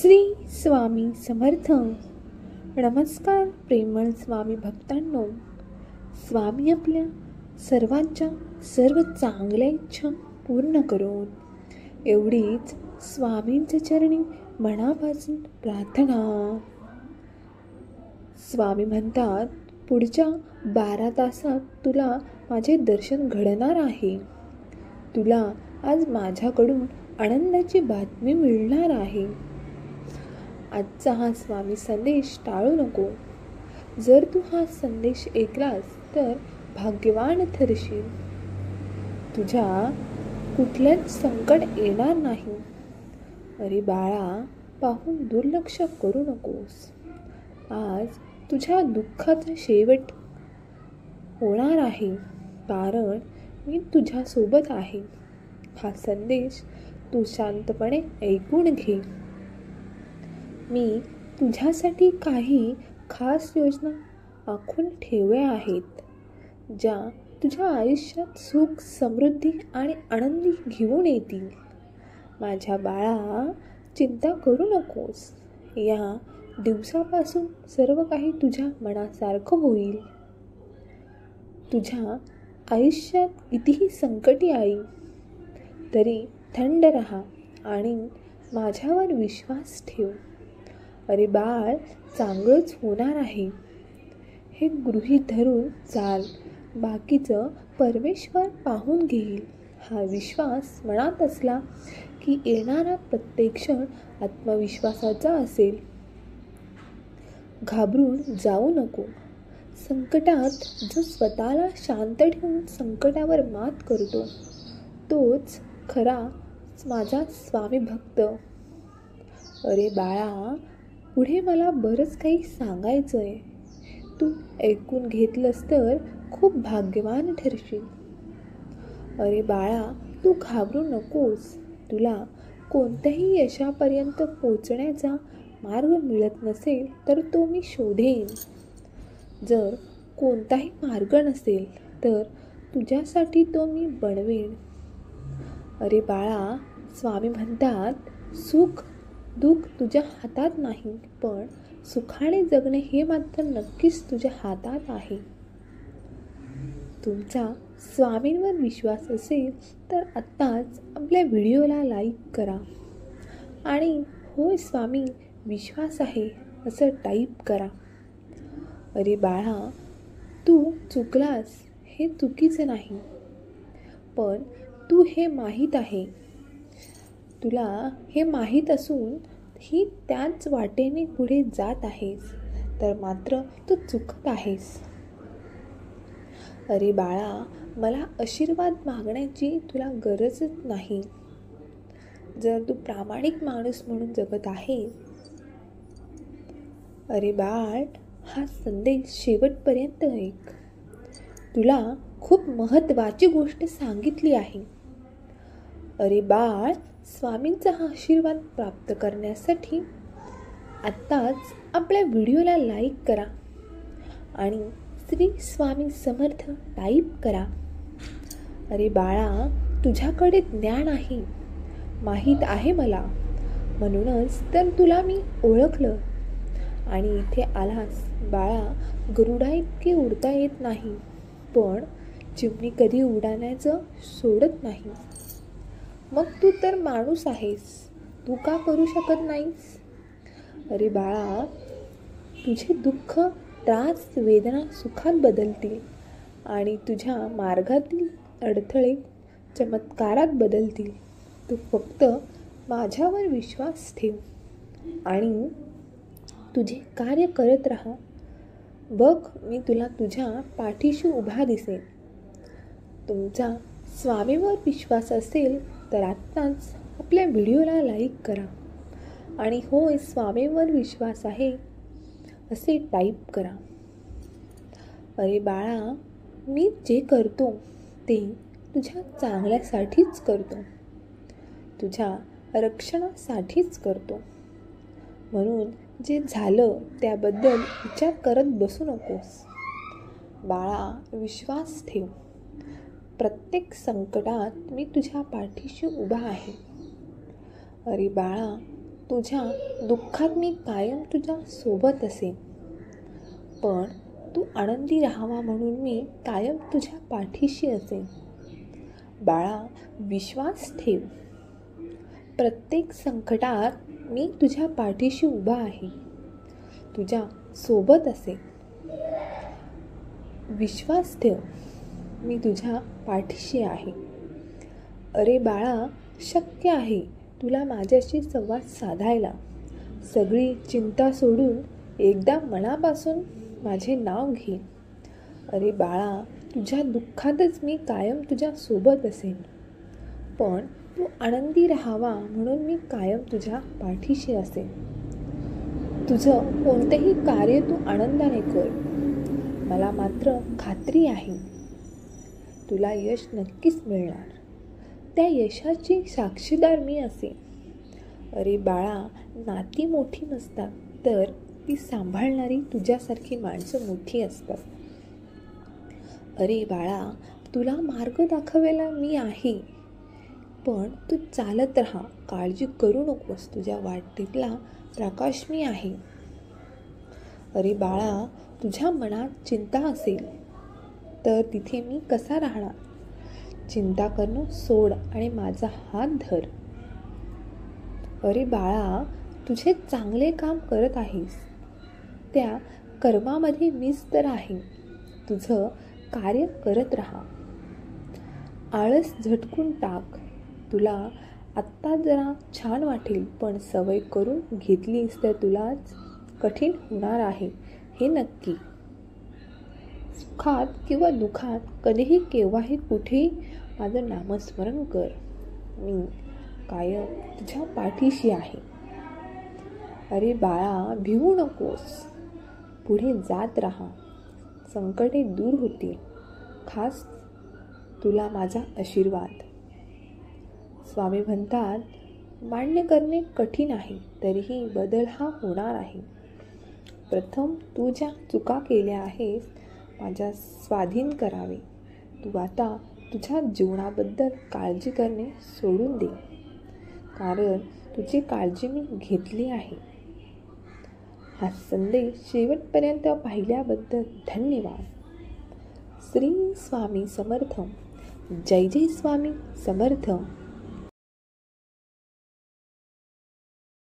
श्री स्वामी समर्थ. नमस्कार प्रेमळ स्वामी भक्तांनो. स्वामी आपल्या सर्वांच्या सर्व चांगल्या इच्छा पूर्ण करून एवढीच स्वामींच्या चरणी मनापासून प्रार्थना. स्वामी म्हणतात, पुढच्या 12 तासात तुला माझे दर्शन घडणार आहे. तुला आज माझ्याकडून आनंदाची बातमी मिळणार आहे. आजचा हा स्वामी संदेश टाळू नको. जर तू हा संदेश ऐकलास तर भाग्यवान ठरशील. तुझ्या कुठल्याच संकट येणार नाही. अरे बाळा, पाहून दुर्लक्ष करू नकोस. आज तुझ्या दुःखाचा शेवट होणार आहे, कारण मी तुझ्यासोबत आहे. हा संदेश तू शांतपणे ऐकून घे. मी तुझ्यासाठी काही खास योजना आखून ठेवल्या आहेत, ज्या तुझ्या आयुष्यात सुख, समृद्धी आणि आनंदी घेऊन येतील. माझ्या बाळा, चिंता करू नकोस. या दिवसापासून सर्व काही तुझ्या मनासारखं होईल. तुझ्या आयुष्यात कितीही संकटे आली तरी थंड राहा आणि माझ्यावर विश्वास ठेव. अरे बाळ, चांगलंच होणार आहे हे गृहीत धरून चाल. बाकीचं परमेश्वर पाहून घेईल. हा विश्वास मनात असला की येणारा प्रत्येक क्षण आत्मविश्वासाचा असेल. घाबरून जाऊ नको. संकटात जो स्वतःला शांत ठेवून संकटावर मात करतो तोच खरा माझा स्वामी भक्त. अरे बाळा, पुढे मला बरंच काही सांगायचं आहे. तू ऐकून घेतलंस तर खूप भाग्यवान ठरशील. अरे बाळा, तू घाबरू नकोस. तुला कोणत्याही यशापर्यंत पोचण्याचा मार्ग मिळत नसेल तर तो मी शोधेन. जर कोणताही मार्ग नसेल तर तुझ्यासाठी तो मी बनवेन. अरे बाळा, स्वामी म्हणतात, सुख दुःख तुझ्या हातात नाही, पण सुखाने जगणे हे मात्र नक्कीच तुझ्या हातात आहे. तुमचा स्वामींवर विश्वास असेल तर आत्ताच आपल्या व्हिडिओला लाईक करा आणि होय स्वामी विश्वास आहे असं टाईप करा. अरे बाळा, तू चुकलास हे चुकीचं नाही, पण तू हे माहीत आहे. तुला हे माहीत असून ही त्याच वाटेने पुढे जात आहेस तर मात्र तू चुकत आहेस. अरे बाळा, मला आशीर्वाद मागण्याची तुला गरजच नाही. जर तू प्रामाणिक माणूस म्हणून जगत आहे. अरे बाळ, हा संदेश शेवटपर्यंत ऐक. तुला खूप महत्त्वाची गोष्ट सांगितली आहे. अरे बाळ, स्वामींचा हा आशीर्वाद प्राप्त करण्यासाठी आत्ताच आपल्या व्हिडिओला लाईक करा आणि श्री स्वामी समर्थ टाईप करा. अरे बाळा, तुझ्याकडे ज्ञान आहे माहीत आहे मला, म्हणूनच तर तुला मी ओळखलं आणि इथे आलास. बाळा, गरुडा इतके उडता येत नाही, पण चिमणी कधी उडण्याचं सोडत नाही. मग तू तर माणूस आहेस, तू का करू शकत नाहीस? अरे बाळा, तुझे दुःख, त्रास, वेदना सुखात बदलतील आणि तुझ्या मार्गातील अडथळे चमत्कारात बदलतील. तू फक्त माझ्यावर विश्वास ठेव आणि तुझे कार्य करत राहा. बघ, मी तुला तुझ्या पाठीशी उभा दिसेन. तुमचा स्वामीवर विश्वास असेल तर आत्ताच आपल्या व्हिडिओला लाईक करा आणि होय स्वामीवर विश्वास आहे असे टाईप करा. अरे बाळा, मी जे करतो ते तुझ्या चांगल्यासाठीच करतो, तुझ्या रक्षणासाठीच करतो. म्हणून जे झालं त्याबद्दल विचार करत बसू नकोस. बाळा, विश्वास ठेव. प्रत्येक संकटात मी तुझ्या पाठीशी उभा आहे. अरे बाळा, तुझ्या दुःखात मी कायम तुझ्या सोबत असेन. पण तू आनंदी राहावा म्हणून मी कायम तुझ्या पाठीशी असेन. बाळा, विश्वास ठेव. प्रत्येक संकटात मी तुझ्या पाठीशी उभा आहे. तुझ्या सोबत असेन. विश्वास ठेव, मी तुझ्या पाठीशी आहे. अरे बाळा, शक्य आहे तुला माझ्याशी संवाद साधायला. सगळी चिंता सोडून एकदा मनापासून माझे नाव घे. अरे बाळा, तुझ्या दुःखातच मी कायम तुझ्या सोबत असेन. पण तू आनंदी राहावा म्हणून मी कायम तुझ्या पाठीशी असेन. तुझं कोणतेही कार्य तू आनंदाने कर. मला मात्र खात्री आहे तुला यश नक्कीच मिळणार. त्या यशाची साक्षीदार मी असेन. अरे बाळा, नाती मोठी नसतात तर ती सांभाळणारी तुझ्यासारखी माणसं मोठी असतात. अरे बाळा, तुला मार्ग दाखवायला मी आहे. पण तू चालत राहा, काळजी करू नकोस. तुझ्या वाटेतला प्रकाश मी आहे. अरे बाळा, तुझ्या मनात चिंता असेल तर तिथे मी कसा राहणार. चिंता करणं सोड आणि माझा हात धर. अरे बाळा, तुझे चांगले काम करत आहेस. त्या कर्मामध्ये मीच तर आहे. तुझं कार्य करत राहा. आळस झटकून टाक. तुला आत्ता जरा छान वाटेल, पण सवय करून घेतलीस तर तुलाच कठीण होणार आहे, हे नक्की. सुखात किंवा दुःखात कधीही केव्हाही कुठेही माझं नामस्मरण कर. मी कायम तुझ्या पाठीशी आहे. अरे बाळा, भिवू नकोस. पुढे जात राहा. संकटे दूर होतील. खास तुला माझा आशीर्वाद. स्वामी म्हणतात, मान्य करणे कठीण आहे, तरीही बदल हा होणार आहे. प्रथम तू ज्या चुका केल्या आहेस माझ्या स्वाधीन करावे. तू आता तुझ्या जीवनाबद्दल काळजी करणे सोडून दे, कारण तुझी काळजी मी घेतली आहे. हा संदेश शेवटपर्यंत पाहिल्याबद्दल धन्यवाद. श्री स्वामी समर्थ. जय जय स्वामी समर्थ.